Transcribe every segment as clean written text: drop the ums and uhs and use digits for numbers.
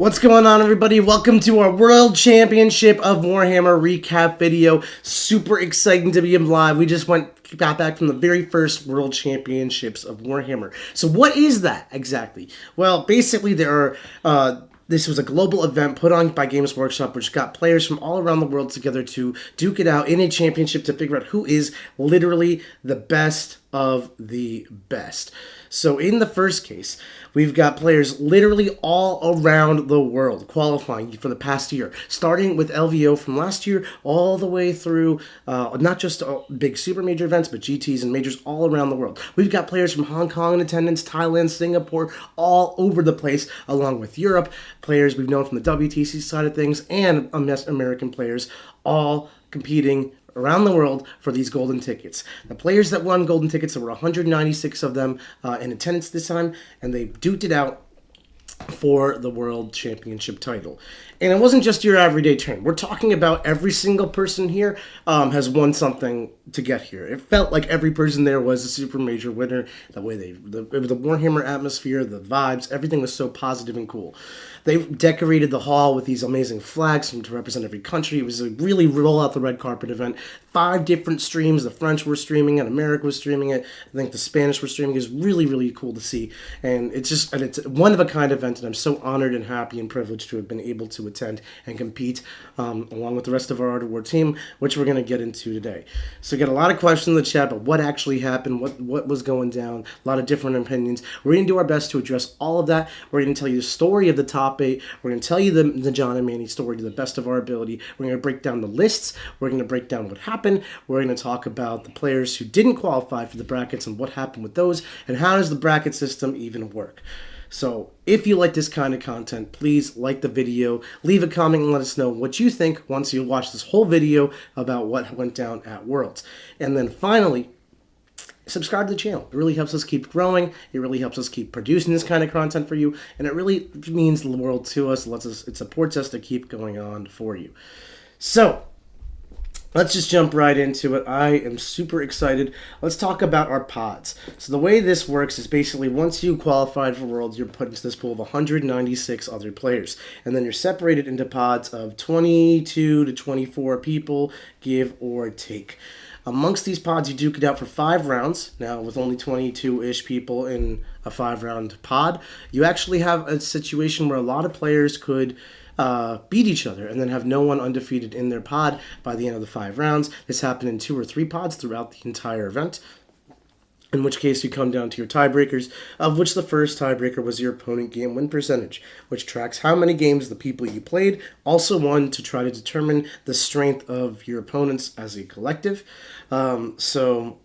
What's going on, everybody? Welcome to our World Championship of Warhammer recap video. Super exciting to be live. We just got back from the very first World Championships of Warhammer. So what is that exactly? Well, basically this was a global event put on by Games Workshop, which got players from all around the world together to duke it out in a championship to figure out who is literally the best of the best. So in the first case, we've got players literally all around the world qualifying for the past year, starting with LVO from last year all the way through not just big super major events, but GTs and majors all around the world. We've got players from Hong Kong in attendance, Thailand, Singapore, all over the place, along with Europe, players we've known from the WTC side of things, and American players all competing around the world for these golden tickets. The players that won golden tickets, there were 196 of them in attendance this time, and they duked it out for the World Championship title. And it wasn't just your everyday turn. We're talking about every single person here has won something to get here. It felt like every person there was a super major winner. The way the Warhammer atmosphere, the vibes, everything was so positive and cool. They decorated the hall with these amazing flags to represent every country. It was a really roll out the red carpet event. 5 different streams. The French were streaming it, America was streaming it, I think the Spanish were streaming it. It was really, really cool to see. And it's a one of a kind event, and I'm so honored and happy and privileged to have been able to attend and compete along with the rest of our Art of War team, which we're going to get into today. So get a lot of questions in the chat about what actually happened, what was going down, a lot of different opinions. We're going to do our best to address all of that. We're going to tell you the story of the top 8. We're going to tell you the John and Manny story to the best of our ability. We're going to break down the lists. We're going to break down what happened. We're going to talk about the players who didn't qualify for the brackets and what happened with those, and how does the bracket system even work. So if you like this kind of content, please like the video, leave a comment and let us know what you think once you watch this whole video about what went down at Worlds. And then finally, subscribe to the channel. It really helps us keep growing. It really helps us keep producing this kind of content for you, and it really means the world to us. It supports us to keep going on for you. So let's just jump right into it. I am super excited. Let's talk about our pods. So the way this works is basically once you qualified for Worlds, you're put into this pool of 196 other players. And then you're separated into pods of 22 to 24 people, give or take. Amongst these pods, you duke it out for 5 rounds. Now, with only 22-ish people in a 5-round pod, you actually have a situation where a lot of players could beat each other and then have no one undefeated in their pod by the end of the 5 rounds. This happened in 2 or 3 pods throughout the entire event, in which case you come down to your tiebreakers, of which the first tiebreaker was your opponent game win percentage, which tracks how many games the people you played. Also one to try to determine the strength of your opponents as a collective. So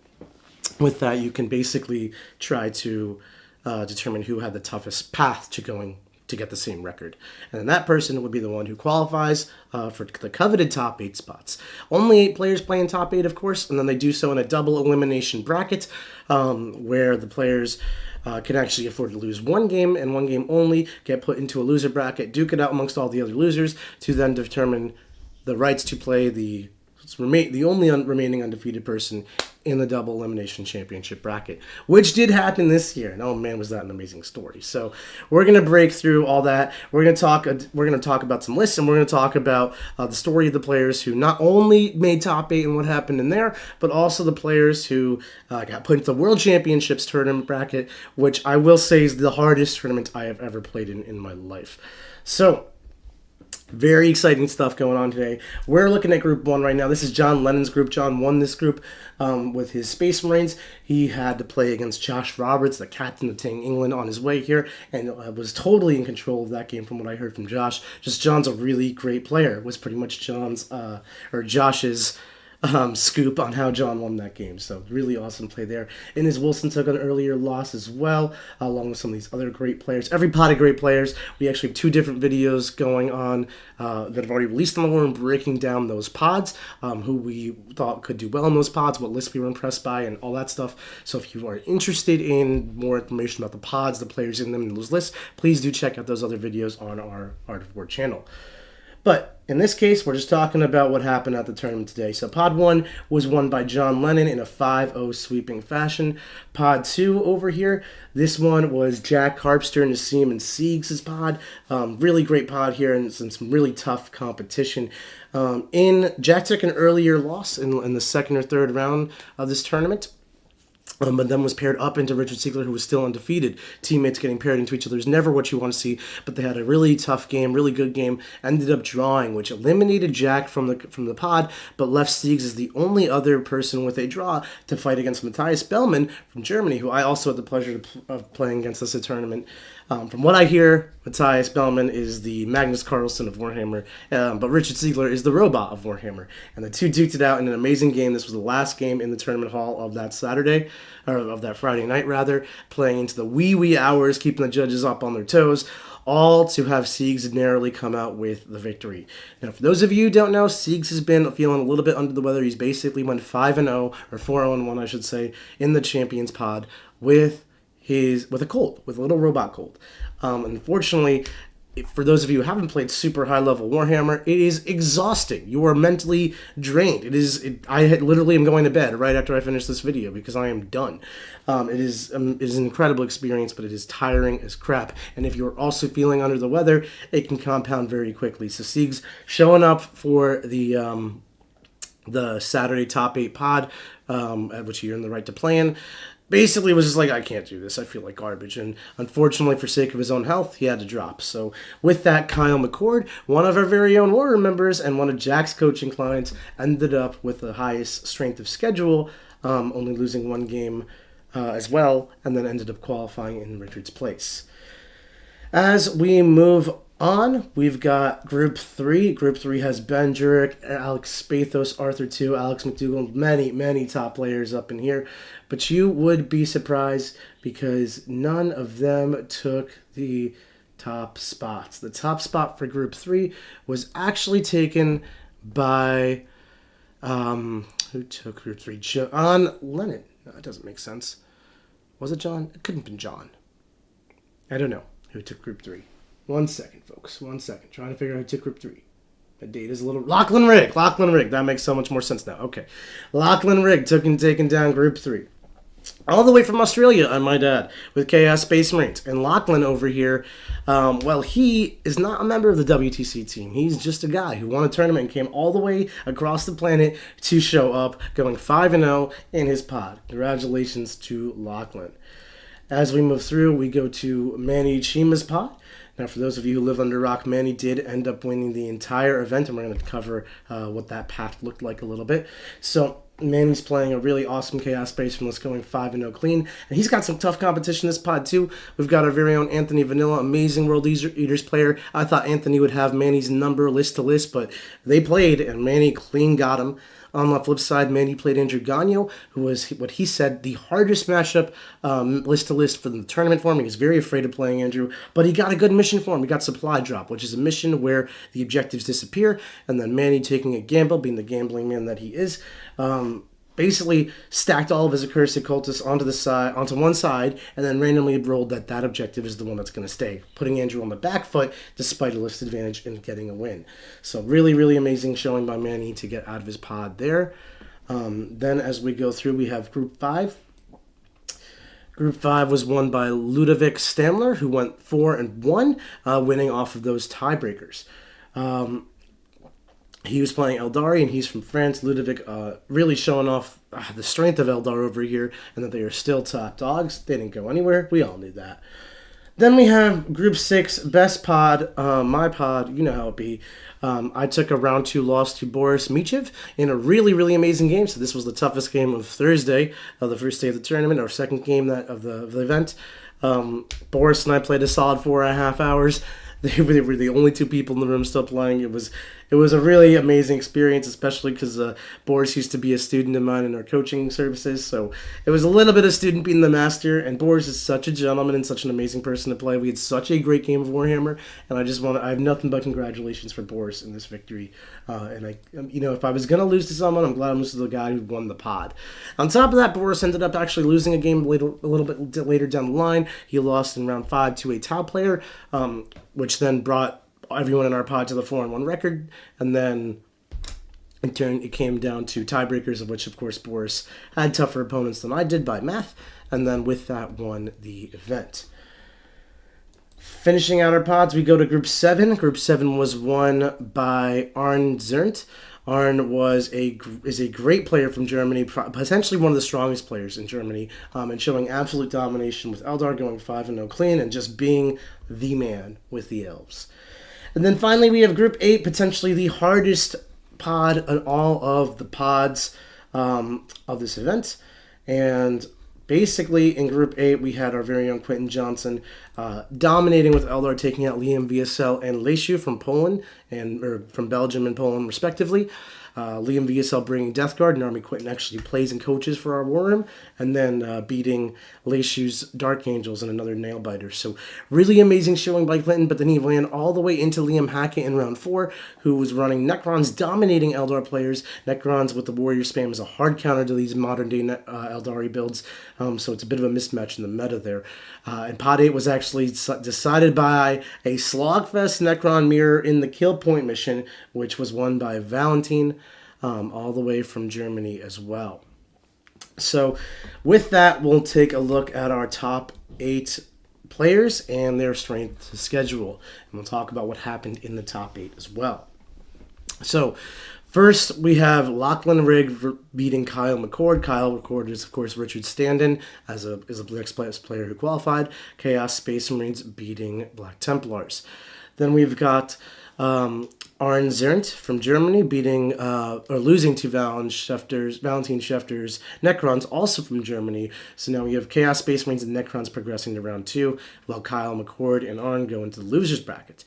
with that, you can basically try to determine who had the toughest path to going to get the same record. And then that person would be the one who qualifies for the coveted top 8 spots. Only 8 players play in top 8, of course, and then they do so in a double elimination bracket where the players can actually afford to lose 1 game and 1 game only, get put into a loser bracket, duke it out amongst all the other losers to then determine the rights to play the only remaining undefeated person in the double elimination championship bracket, which did happen this year. And oh man, was that an amazing story. So we're going to break through all that. We're going to talk about some lists, and we're going to talk about the story of the players who not only made top 8 and what happened in there, but also the players who got put into the World Championships tournament bracket, which I will say is the hardest tournament I have ever played in my life. So very exciting stuff going on today. We're looking at Group 1 right now. This is John Lennon's group. John won this group with his Space Marines. He had to play against Josh Roberts, the captain of Team England, on his way here, and was totally in control of that game from what I heard from Josh. Just John's a really great player. It was pretty much Josh's scoop on how John won that game. So really awesome play there. Innes Wilson took an earlier loss as well, along with some of these other great players. Every pot of great players. We actually have 2 different videos going on that have already released on the forum, breaking down those pods, who we thought could do well in those pods, what lists we were impressed by, and all that stuff. So if you are interested in more information about the pods, the players in them, and those lists, please do check out those other videos on our Art of War channel. But in this case, we're just talking about what happened at the tournament today. So Pod 1 was won by John Lennon in a 5-0 sweeping fashion. Pod 2 over here, this one was Jack Harpster, Nassim, and Siegs' pod. Really great pod here and some really tough competition. Jack took an earlier loss in the second or third round of this tournament. But then was paired up into Richard Siegler, who was still undefeated. Teammates getting paired into each other is never what you want to see, but they had a really tough game, really good game, ended up drawing, which eliminated Jack from the pod, but left Siegs as the only other person with a draw to fight against Matthias Bellman from Germany, who I also had the pleasure of playing against this tournament. From what I hear, Matthias Bellman is the Magnus Carlsen of Warhammer, but Richard Siegler is the robot of Warhammer. And the two duked it out in an amazing game. This was the last game in the tournament hall of that Saturday, or of that Friday night, rather, playing into the wee hours, keeping the judges up on their toes, all to have Siegs narrowly come out with the victory. Now, for those of you who don't know, Siegs has been feeling a little bit under the weather. He's basically went 5-0, or 4-0-1, I should say, in the Champions Pod with a cold, with a little robot cold. Unfortunately, for those of you who haven't played super high level Warhammer, it is exhausting. You are mentally drained. I literally am going to bed right after I finish this video because I am done. It is an incredible experience, but it is tiring as crap. And if you're also feeling under the weather, it can compound very quickly. So Siegs showing up for the Saturday top 8 pod, which you're in the right to play in. Basically, was just like, I can't do this. I feel like garbage. And unfortunately, for sake of his own health, he had to drop. So with that, Kyle McCord, one of our very own Warrior members and one of Jack's coaching clients, ended up with the highest strength of schedule, only losing one game as well, and then ended up qualifying in Richard's place. As we move on, we've got Group 3. Group 3 has Ben Jurek, Alex Spathos, Arthur 2, Alex McDougall, many top players up in here. But you would be surprised because none of them took the top spots. The top spot for Group 3 was actually taken by, who took Group 3? John Lennon. No, that doesn't make sense. Was it John? It couldn't have been John. I don't know who took Group 3. 1 second, folks. 1 second. Trying to figure out who took Group 3. The date is a little... Lachlan Rigg. That makes so much more sense now. Okay. Lachlan Rigg taking down Group 3. All the way from Australia, I might add, with Chaos Space Marines. And Lachlan over here, he is not a member of the WTC team. He's just a guy who won a tournament and came all the way across the planet to show up, going 5-0 in his pod. Congratulations to Lachlan. As we move through, we go to Manny Chima's pod. Now, for those of you who live under a rock, Manny did end up winning the entire event, and we're going to cover what that path looked like a little bit. So, Manny's playing a really awesome Chaos Space Marine, going 5-0 clean, and he's got some tough competition in this pod, too. We've got our very own Anthony Vanilla, amazing World Eaters player. I thought Anthony would have Manny's number list to list, but they played, and Manny clean got him. On the flip side, Manny played Andrew Gagno, who was, what he said, the hardest matchup list to list for the tournament for him. He was very afraid of playing Andrew, but he got a good mission for him. He got Supply Drop, which is a mission where the objectives disappear, and then Manny taking a gamble, being the gambling man that he is, basically stacked all of his accursed cultists onto one side, and then randomly rolled that objective is the one that's going to stay, putting Andrew on the back foot despite a list advantage and getting a win. So really amazing showing by Manny to get out of his pod there. Then as we go through, we have Group 5. Group 5 was won by Ludovic Stamler, who went 4-1, winning off of those tiebreakers. He was playing Eldari, and he's from France. Ludovic really showing off the strength of Eldar over here, and that they are still top dogs. They didn't go anywhere. We all knew that. Then we have Group 6, best pod, my pod, you know how it be. I took a round 2 loss to Boris Michev in a really amazing game. So this was the toughest game of Thursday, the first day of the tournament, or second game of the event. Boris and I played a solid 4.5 hours. They were the only 2 people in the room still playing. It was a really amazing experience, especially because Boris used to be a student of mine in our coaching services. So it was a little bit of student being the master, and Boris is such a gentleman and such an amazing person to play. We had such a great game of Warhammer, and I have nothing but congratulations for Boris in this victory. And if I was going to lose to someone, I'm glad I'm losing to the guy who won the pod. On top of that, Boris ended up actually losing a game a little bit later down the line. He lost in round 5 to a Tau player, which then brought everyone in our pod to the 4-1 record, and then in turn it came down to tiebreakers, of which of course Boris had tougher opponents than I did by math, and then with that won the event. Finishing out our pods, we go to Group 7. Group 7 was won by Arne Zerndt. Arne is a great player from Germany, potentially one of the strongest players in Germany, and showing absolute domination with Eldar, going 5-0 clean and just being the man with the elves. And then finally we have Group 8, potentially the hardest pod in all of the pods of this event. And basically, in Group 8, we had our very own Quentin Johnson dominating with Eldar, taking out Liam Wiesel and Leishu from Poland, or from Belgium and Poland, respectively. Liam Wiesel bringing Death Guard, and Army Quentin actually plays and coaches for our War Room, and then beating Leishu's Dark Angels and another Nailbiter. So really amazing showing by Quentin, but then he ran all the way into Liam Hackett in round 4, who was running Necrons, dominating Eldar players. Necrons with the Warrior spam is a hard counter to these modern-day Eldari builds, so it's a bit of a mismatch in the meta there. And Pod 8 was actually decided by a Slogfest Necron mirror in the Kill Point mission, which was won by Valentine, all the way from Germany as well. So with that, we'll take a look at our top 8 players and their strength schedule. And we'll talk about what happened in the top 8 as well. So first, we have Lachlan Rigg beating Kyle McCord. Kyle McCord is, of course, Richard Standen as a next player who qualified. Chaos Space Marines beating Black Templars. Then we've got Arne Zerndt from Germany losing to Valentine Schefter's Necrons, also from Germany. So now we have Chaos Space Marines and Necrons progressing to round 2, while Kyle McCord and Arne go into the losers bracket.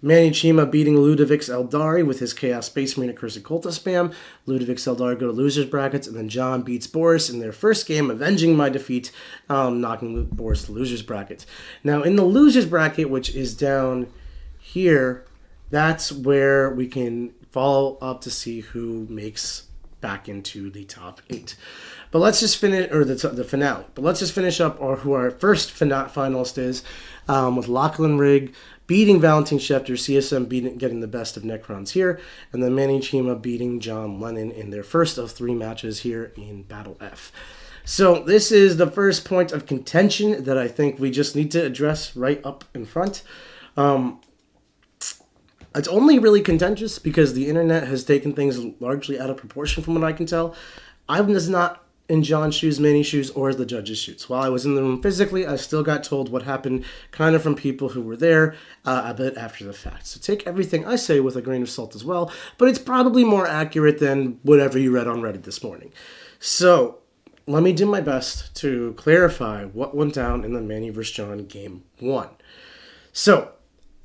Manny Chima beating Ludovix Eldari with his Chaos Space Marine Accursed Cultist spam. Ludovix Eldari go to losers brackets, and then John beats Boris in their first game, avenging my defeat, knocking Boris to losers bracket. Now in the losers bracket, which is down here, that's where we can follow up to see who makes back into the top 8. But let's just finish, or the finale. But let's just finish up who our first finalist is, with Lachlan Rigg beating Valentine Schefter, CSM getting the best of Necrons here, and then Manny Chima beating John Lennon in their first of 3 matches here in Battle F. So this is the first point of contention that I think we just need to address right up in front. It's only really contentious because the internet has taken things largely out of proportion from what I can tell. I was not in John's shoes, Manny's shoes, or the judge's shoes. While I was in the room physically, I still got told what happened kind of from people who were there a bit after the fact. So take everything I say with a grain of salt as well, but it's probably more accurate than whatever you read on Reddit this morning. So let me do my best to clarify what went down in the Manny vs. John Game 1. So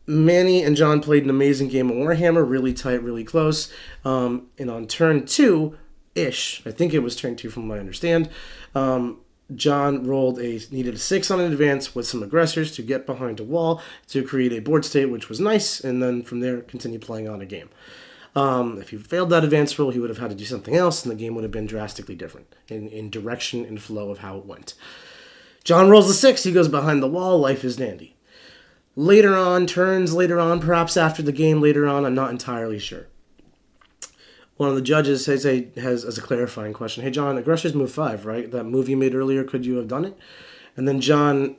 Manny and John played an amazing game of Warhammer, really tight, really close. And on turn 2-ish, I think it was turn 2 from what I understand, John needed a 6 on an advance with some aggressors to get behind a wall to create a board state, which was nice, and then from there continue playing on a game. If he failed that advance roll, he would have had to do something else, and the game would have been drastically different in direction and flow of how it went. John rolls a 6, he goes behind the wall, life is dandy. Turns later on, perhaps after the game later on, I'm not entirely sure. One of the judges has as a clarifying question, hey John, aggressors move 5, right? That move you made earlier, could you have done it? And then John,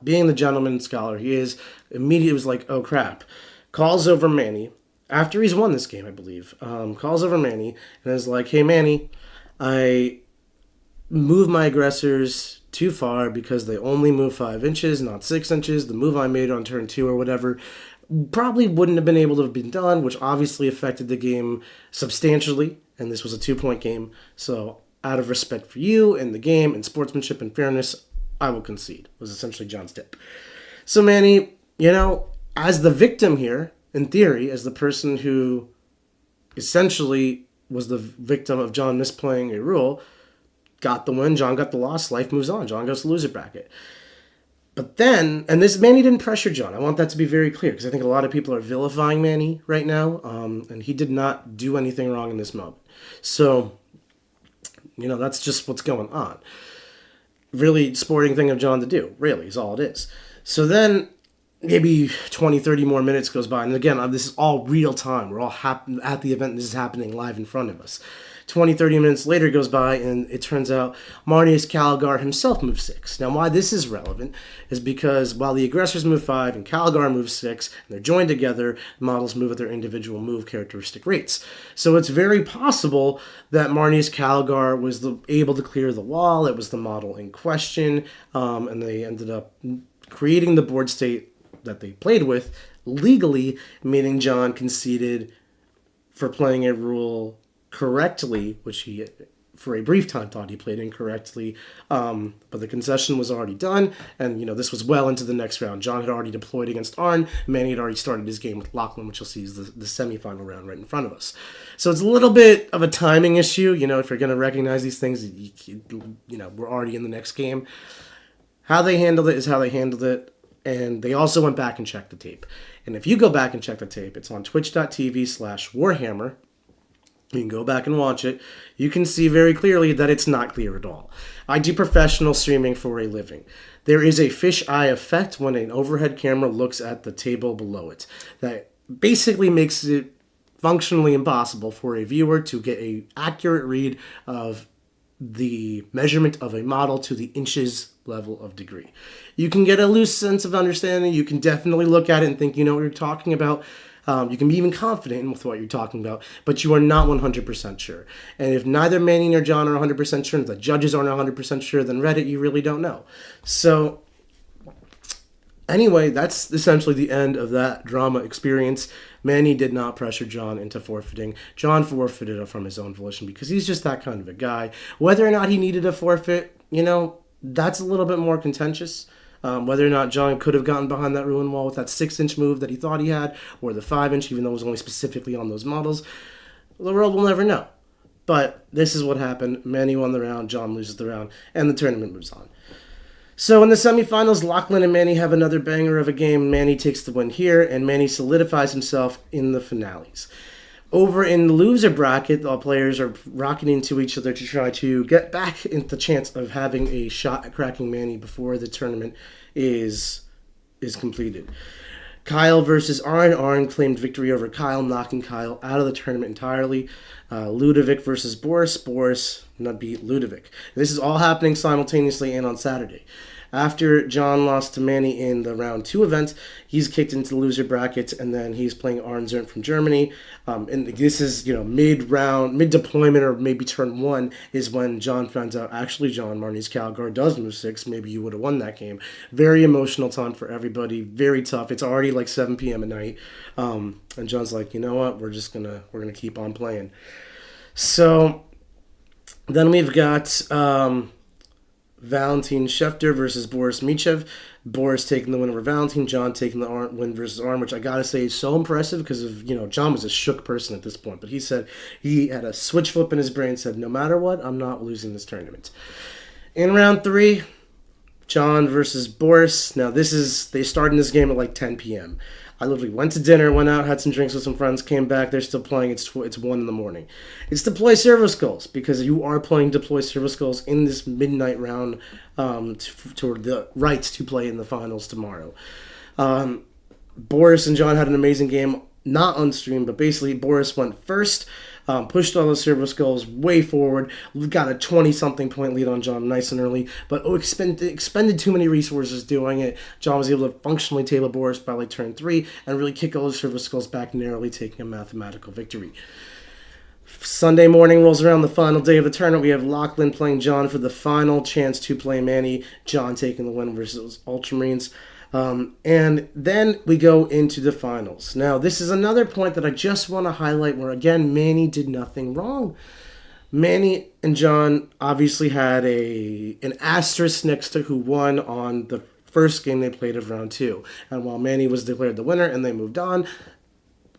being the gentleman scholar he is, immediately was like, oh crap. Calls over Manny, after he's won this game, I believe, calls over Manny and is like, hey Manny, I move my aggressors too far because they only move 5 inches, not 6 inches. The move I made on turn 2 or whatever probably wouldn't have been able to have been done, which obviously affected the game substantially, and this was a 2-point game. So out of respect for you and the game and sportsmanship and fairness, I will concede, was essentially John's tip. So Manny, as the victim here, in theory, as the person who essentially was the victim of John misplaying a rule, got the win, John got the loss, life moves on. John goes to loser bracket. But then, and this Manny didn't pressure John. I want that to be very clear because I think a lot of people are vilifying Manny right now, and he did not do anything wrong in this moment. So, that's just what's going on. Really sporting thing of John to do, really, is all it is. So then, maybe 20, 30 more minutes goes by. And again, this is all real time. We're all at the event. This is happening live in front of us. 20, 30 minutes later goes by, and it turns out Marneus Calgar himself moves 6. Now, why this is relevant is because while the aggressors move 5 and Calgar moves 6, and they're joined together, models move at their individual move characteristic rates. So it's very possible that Marneus Calgar was able to clear the wall. It was the model in question, and they ended up creating the board state that they played with legally, meaning John conceded for playing a rule correctly, which he, for a brief time, thought he played incorrectly. But the concession was already done, and this was well into the next round. John had already deployed against Arn. Manny had already started his game with Lachlan, which you'll see is the semifinal round right in front of us. So it's a little bit of a timing issue. If you're going to recognize these things, we're already in the next game. How they handled it is how they handled it. And they also went back and checked the tape. And if you go back and check the tape, it's on twitch.tv/Warhammer. You can go back and watch it. You can see very clearly that it's not clear at all. I do professional streaming for a living. There is a fisheye effect when an overhead camera looks at the table below it. That basically makes it functionally impossible for a viewer to get an accurate read of the measurement of a model to the inches level of degree. You can get a loose sense of understanding. You can definitely look at it and think you know what you're talking about. You can be even confident with what you're talking about, but you are not 100% sure. And if neither Manny nor John are 100% sure, and the judges aren't 100% sure, then Reddit, you really don't know. So anyway, that's essentially the end of that drama experience. Manny did not pressure John into forfeiting. John forfeited from his own volition because he's just that kind of a guy. Whether or not he needed a forfeit, that's a little bit more contentious. Whether or not John could have gotten behind that ruin wall with that 6-inch move that he thought he had, or the 5-inch, even though it was only specifically on those models, the world will never know. But this is what happened. Manny won the round, John loses the round, and the tournament moves on. So in the semifinals, Lachlan and Manny have another banger of a game. Manny takes the win here, and Manny solidifies himself in the finales. Over in the loser bracket, the players are rocketing to each other to try to get back in the chance of having a shot at cracking Manny before the tournament is completed. Kyle versus Arn. Arn claimed victory over Kyle, knocking Kyle out of the tournament entirely. Ludovic versus Boris. Boris beat Ludovic. This is all happening simultaneously and on Saturday. After John lost to Manny in the round 2 event, he's kicked into the loser brackets, and then he's playing Arn Zernt from Germany. And this is, mid-round, mid-deployment, or maybe turn 1 is when John finds out, actually, John, Marneus Calgar does move 6. Maybe you would have won that game. Very emotional time for everybody. Very tough. It's already like 7 p.m. at night. And John's like, you know what? We're gonna keep on playing. So then we've got Valentin Schefter versus Boris Michev. Boris taking the win over Valentin. John taking the win versus Arn, which I gotta say is so impressive because of John was a shook person at this point, but he said he had a switch flip in his brain. Said no matter what, I'm not losing this tournament. In round 3, John versus Boris. Now they started this game at like 10 p.m. I literally went to dinner, went out, had some drinks with some friends, came back. They're still playing. It's 1 in the morning. It's Deploy Servo Skulls because you are playing Deploy Servo Skulls in this midnight round toward the rights to play in the finals tomorrow. Boris and John had an amazing game, not on stream, but basically Boris went first. Pushed all the Servo Skulls way forward. We got a 20-something point lead on John nice and early, but expended too many resources doing it. John was able to functionally table Boris by like turn 3 and really kick all the Servo Skulls back narrowly, taking a mathematical victory. Sunday morning rolls around, the final day of the tournament. We have Lachlan playing John for the final chance to play Manny. John taking the win versus Ultramarines. And then we go into the finals. Now, this is another point that I just want to highlight where, again, Manny did nothing wrong. Manny and John obviously had an asterisk next to who won on the first game they played of round 2. And while Manny was declared the winner and they moved on,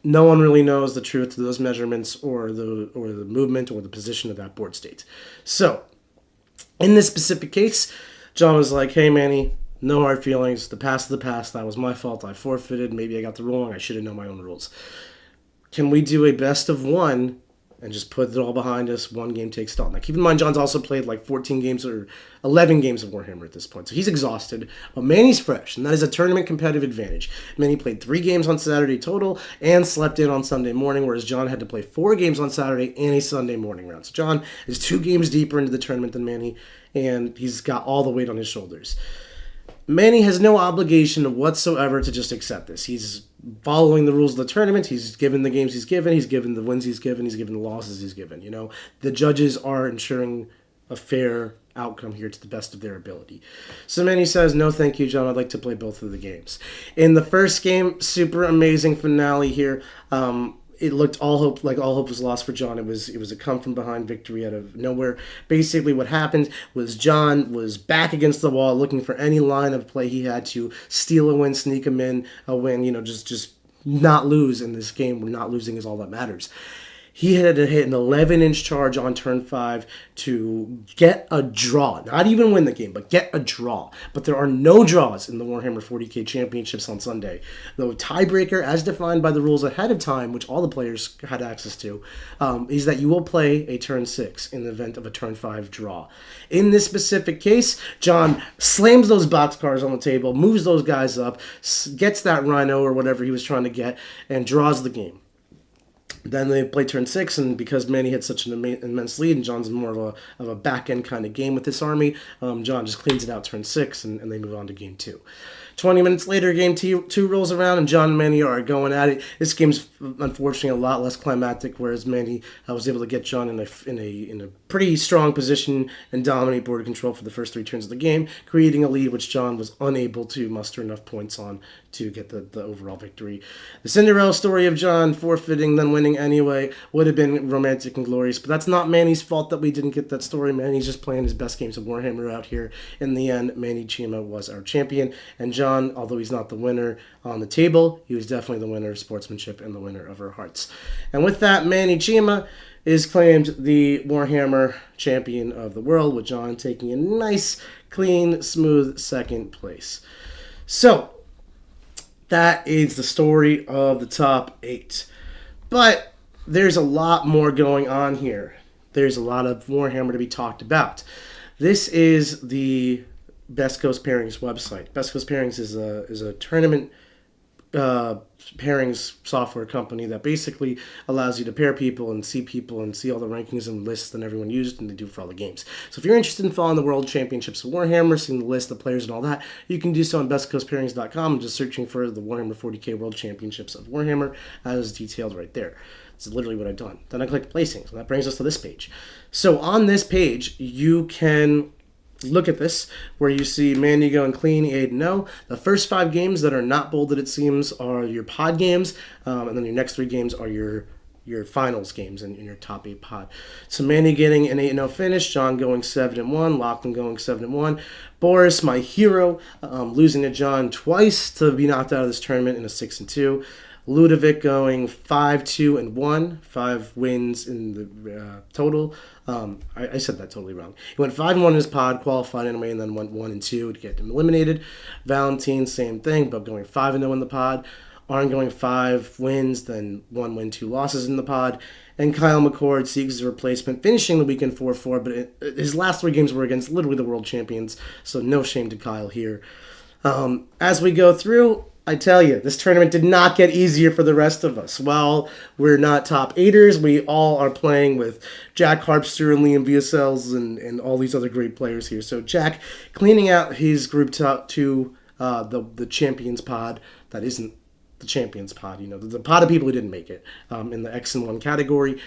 no one really knows the truth to those measurements or the movement or the position of that board state. So, in this specific case, John was like, hey, Manny, no hard feelings. The past is the past. That was my fault. I forfeited. Maybe I got the rule wrong. I should have known my own rules. Can we do a best of 1 and just put it all behind us. One game takes it all. Now, keep in mind, John's also played like 14 games or 11 games of Warhammer at this point, so he's exhausted. But Manny's fresh, and that is a tournament competitive advantage. Manny played 3 games on Saturday total and slept in on Sunday morning, whereas John had to play 4 games on Saturday and a Sunday morning round. So John is 2 games deeper into the tournament than Manny, and he's got all the weight on his shoulders. Manny has no obligation whatsoever to just accept this. He's following the rules of the tournament. He's given the games he's given the wins he's given the losses he's given. You know, the judges are ensuring a fair outcome here to the best of their ability. So Manny says, no thank you, John. I'd like to play both of the games. In the first game, super amazing finale here. It looked all hope was lost for John. It was a come from behind victory out of nowhere. Basically, what happened was John was back against the wall, looking for any line of play he had to steal a win, sneak him in a win. You know, just not lose in this game. Where not losing is all that matters. He had to hit an 11-inch charge on turn 5 to get a draw. Not even win the game, but get a draw. But there are no draws in the Warhammer 40k Championships on Sunday. The tiebreaker, as defined by the rules ahead of time, which all the players had access to, is that you will play a turn 6 in the event of a turn 5 draw. In this specific case, John slams those boxcars on the table, moves those guys up, gets that rhino or whatever he was trying to get, and draws the game. Then they play turn 6, and because Manny had such an immense lead, and John's more of a back-end kind of game with this army, John just cleans it out turn 6, and they move on to game 2. 20 minutes later, game 2 rolls around, and John and Manny are going at it. This game's unfortunately a lot less climactic, whereas Manny was able to get John in a pretty strong position and dominate board control for the first 3 turns of the game, creating a lead which John was unable to muster enough points on to get the overall victory. The Cinderella story of John forfeiting, then winning anyway, would have been romantic and glorious, but that's not Manny's fault that we didn't get that story. Manny's just playing his best games of Warhammer out here. In the end, Manny Chima was our champion, and John, although he's not the winner on the table, he was definitely the winner of sportsmanship and the winner of our hearts. And with that, Manny Chima is claimed the Warhammer champion of the world, with John taking a nice, clean, smooth second place. So, that is the story of the top 8. But there's a lot more going on here. There's a lot of Warhammer to be talked about. This is the Best Coast Pairings website. Best Coast Pairings is a tournament pairings software company that basically allows you to pair people and see all the rankings and lists that everyone used, and they do for all the games. So if you're interested in following the World Championships of Warhammer, seeing the list, the players, and all that, you can do so on bestcoastpairings.com and just searching for the Warhammer 40k World Championships of Warhammer as detailed right there. It's literally what I've done. Then I click placings, and that brings us to this page. So on this page, you can look at this, where you see Manny going clean, 8-0. The first 5 games that are not bolded, it seems, are your pod games, and then your next 3 games are your finals games in your top 8 pod. So Manny getting an 8-0 finish, John going 7-1, Lachlan going 7-1, Boris, my hero, losing to John twice to be knocked out of this tournament in a 6-2. Ludovic going 5-2-1, 5 wins in the total. I said that totally wrong. He went 5-1 in his pod, qualified anyway, and then went 1-2 to get him eliminated. Valentine, same thing, but going 5-0 in the pod. Arn going 5 wins, then 1 win, 2 losses in the pod. And Kyle McCord seeks his replacement, finishing the weekend 4-4, but his last 3 games were against literally the world champions, so no shame to Kyle here. As we go through, I tell you, this tournament did not get easier for the rest of us. While we're not top 8ers, we all are playing with Jack Harpster and Liam VSLs and all these other great players here. So Jack cleaning out his group top to the Champions pod that isn't the Champions pod, the pod of people who didn't make it in the X and 1 category.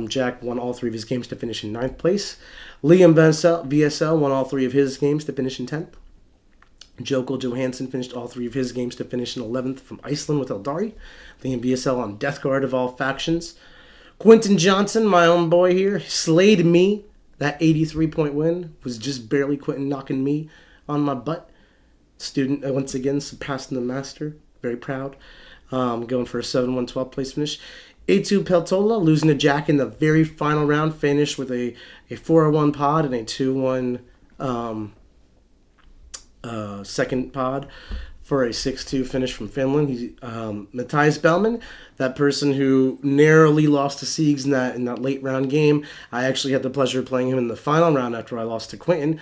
Jack won all 3 of his games to finish in 9th place. Liam VSL won all 3 of his games to finish in 10th. Jokel Johansson finished all 3 of his games to finish in 11th from Iceland with Eldari. Liam VSL on Death Guard of all factions. Quentin Johnson, my own boy here, slayed me. That 83-point win was just barely Quentin knocking me on my butt. Student, once again, surpassing the master. Very proud. Going for a 7-1 12th place finish. A2 Peltola losing to Jack in the very final round. Finished with a 4-1 pod and a 2-1 second pod. for a 6-2 finish from Finland. Matthias Bellman, that person who narrowly lost to Siegs in that late round game. I actually had the pleasure of playing him in the final round after I lost to Quentin.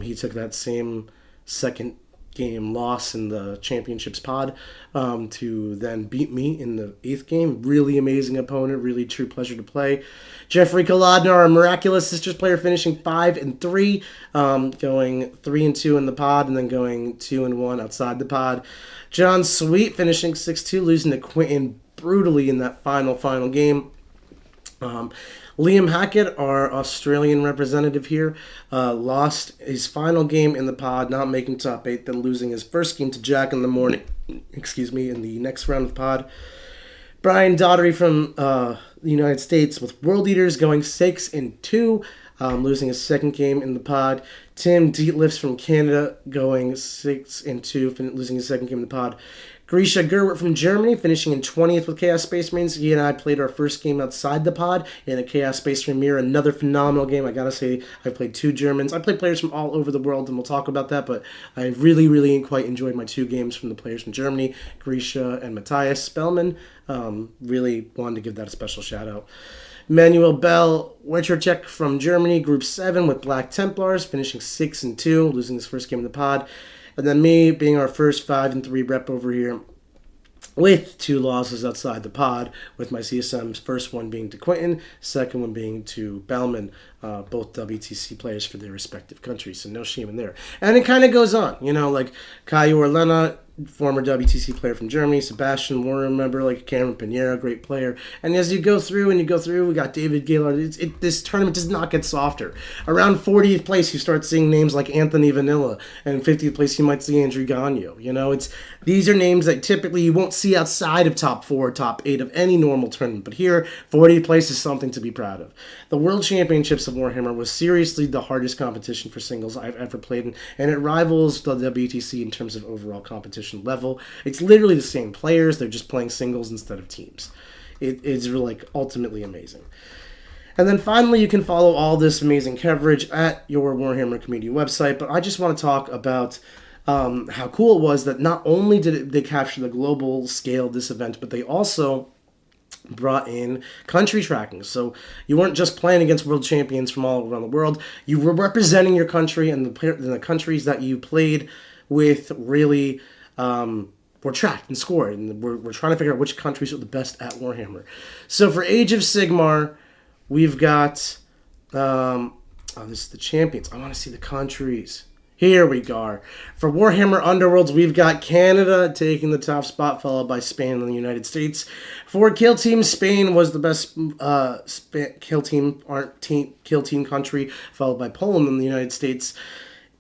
He took that same second game loss in the championships pod to then beat me in the 8th game. Really amazing opponent, really true pleasure to play. Jeffrey Kolodner, our miraculous Sisters player, finishing 5-3, going 3-2 in the pod and then going 2-1 outside the pod. John Sweet finishing 6-2, losing to Quentin brutally in that final game. Liam Hackett, our Australian representative here, lost his final game in the pod, not making top 8, then losing his first game to Jack in the morning, in the next round of the pod. Brian Daugherty from the United States with World Eaters going 6-2, losing his second game in the pod. Tim Dietlifs from Canada going 6-2, losing his second game in the pod. Grisha Gerwert from Germany, finishing in 20th with Chaos Space Marines. He and I played our first game outside the pod in a Chaos Space Marine mirror. Another phenomenal game. I gotta say, I've played 2 Germans. I played players from all over the world, and we'll talk about that, but I really, really quite enjoyed my 2 games from the players from Germany, Grisha and Matthias Spellman. Really wanted to give that a special shout out. Manuel Bell Wechtercheck from Germany, Group 7 with Black Templars, finishing 6-2, losing his first game in the pod. And then me being our first 5-3 rep over here with 2 losses outside the pod, with my CSM's first one being to Quentin, second one being to Bellman, both WTC players for their respective countries, so no shame in there. And it kind of goes on, like Caio Orlena, former WTC player from Germany, Sebastian Warner member, like Cameron Pinheiro, great player. And as you go through, we got David Gaylord. This tournament does not get softer. Around 40th place, you start seeing names like Anthony Vanilla, and 50th place, you might see Andrew Gagno. These are names that typically you won't see outside of top 4, top 8 of any normal tournament. But here, 40th place is something to be proud of. The World Championships of Warhammer was seriously the hardest competition for singles I've ever played in, and it rivals the WTC in terms of overall competition level. It's literally the same players, they're just playing singles instead of teams. It's really ultimately amazing. And then finally, you can follow all this amazing coverage at your Warhammer community website, but I just want to talk about how cool it was that not only did they capture the global scale of this event, but they also brought in country tracking. So you weren't just playing against world champions from all around the world, you were representing your country, and the countries that you played with really were tracked and scored, and we're trying to figure out which countries are the best at Warhammer. So for Age of Sigmar, we've got this is the champions. I want to see the countries. Here we go. For Warhammer Underworlds, we've got Canada taking the top spot, followed by Spain and the United States. For Kill Team, Spain was the best kill team country, followed by Poland and the United States.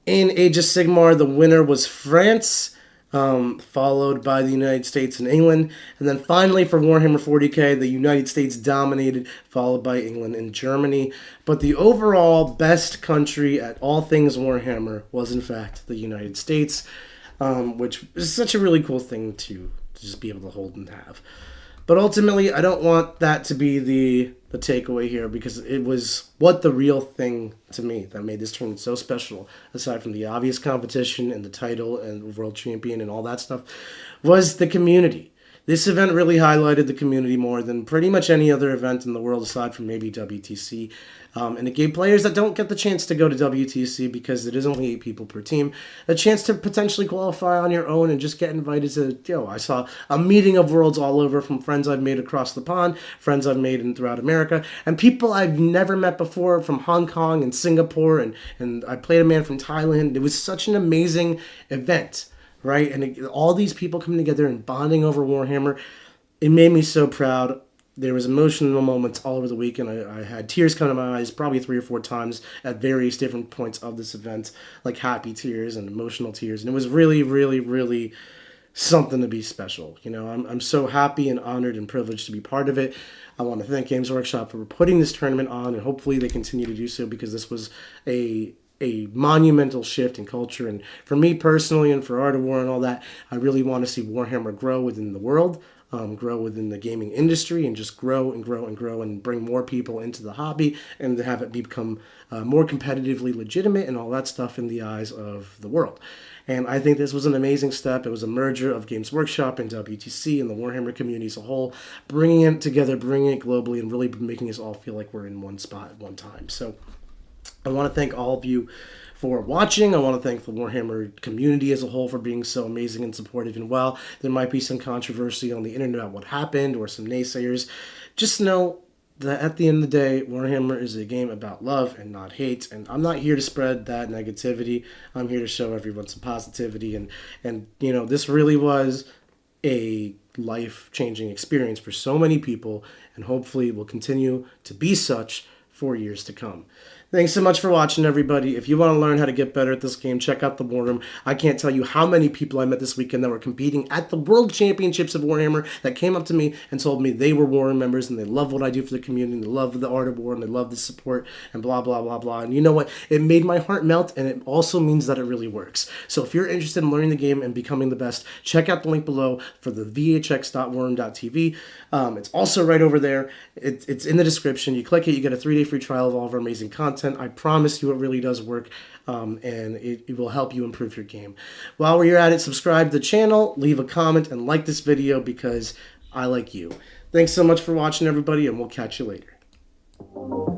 In Age of Sigmar, the winner was France, followed by the United States and England. And then finally, for Warhammer 40k, the United States dominated, followed by England and Germany. But the overall best country at all things Warhammer was, in fact, the United States, which is such a really cool thing to just be able to hold and have. But ultimately, I don't want that to be the takeaway here, because it was what the real thing to me that made this tournament so special, aside from the obvious competition and the title and world champion and all that stuff, was the community. This event really highlighted the community more than pretty much any other event in the world, aside from maybe WTC. And it gave players that don't get the chance to go to WTC, because it is only 8 people per team, a chance to potentially qualify on your own and just get invited to, I saw a meeting of worlds all over, from friends I've made across the pond, friends I've made throughout America, and people I've never met before from Hong Kong and Singapore, and I played a man from Thailand. It was such an amazing event. Right? And all these people coming together and bonding over Warhammer, it made me so proud. There was emotional moments all over the weekend. I had tears come to my eyes probably 3 or 4 times at various different points of this event, like happy tears and emotional tears. And it was really, really, really something to be special. I'm so happy and honored and privileged to be part of it. I want to thank Games Workshop for putting this tournament on, and hopefully they continue to do so, because this was a monumental shift in culture. And for me personally, and for Art of War and all that, I really want to see Warhammer grow within the world. grow within the gaming industry and just grow and grow and grow and bring more people into the hobby and to have it become more competitively legitimate and all that stuff in the eyes of the world. And I think this was an amazing step. It was a merger of Games Workshop and WTC and the Warhammer community as a whole, bringing it together, bringing it globally, and really making us all feel like we're in one spot at one time. So I want to thank all of you for watching. I want to thank the Warhammer community as a whole for being so amazing and supportive. And while there might be some controversy on the internet about what happened or some naysayers, just know that at the end of the day, Warhammer is a game about love and not hate. And I'm not here to spread that negativity. I'm here to show everyone some positivity. And you know, this really was a life-changing experience for so many people, and hopefully will continue to be such for years to come. Thanks so much for watching, everybody. If you want to learn how to get better at this game, check out the War Room. I can't tell you how many people I met this weekend that were competing at the World Championships of Warhammer that came up to me and told me they were War Room members and they love what I do for the community, and they love the art of war, and they love the support, and blah, blah, blah, blah. And you know what? It made my heart melt, and it also means that it really works. So if you're interested in learning the game and becoming the best, check out the link below for the vhx.warroom.tv. It's also right over there. It's in the description. You click it, you get a 3-day free trial of all of our amazing content. I promise you it really does work, and it will help you improve your game. While you're at it, subscribe to the channel, leave a comment, and like this video because I like you. Thanks so much for watching, everybody, and we'll catch you later.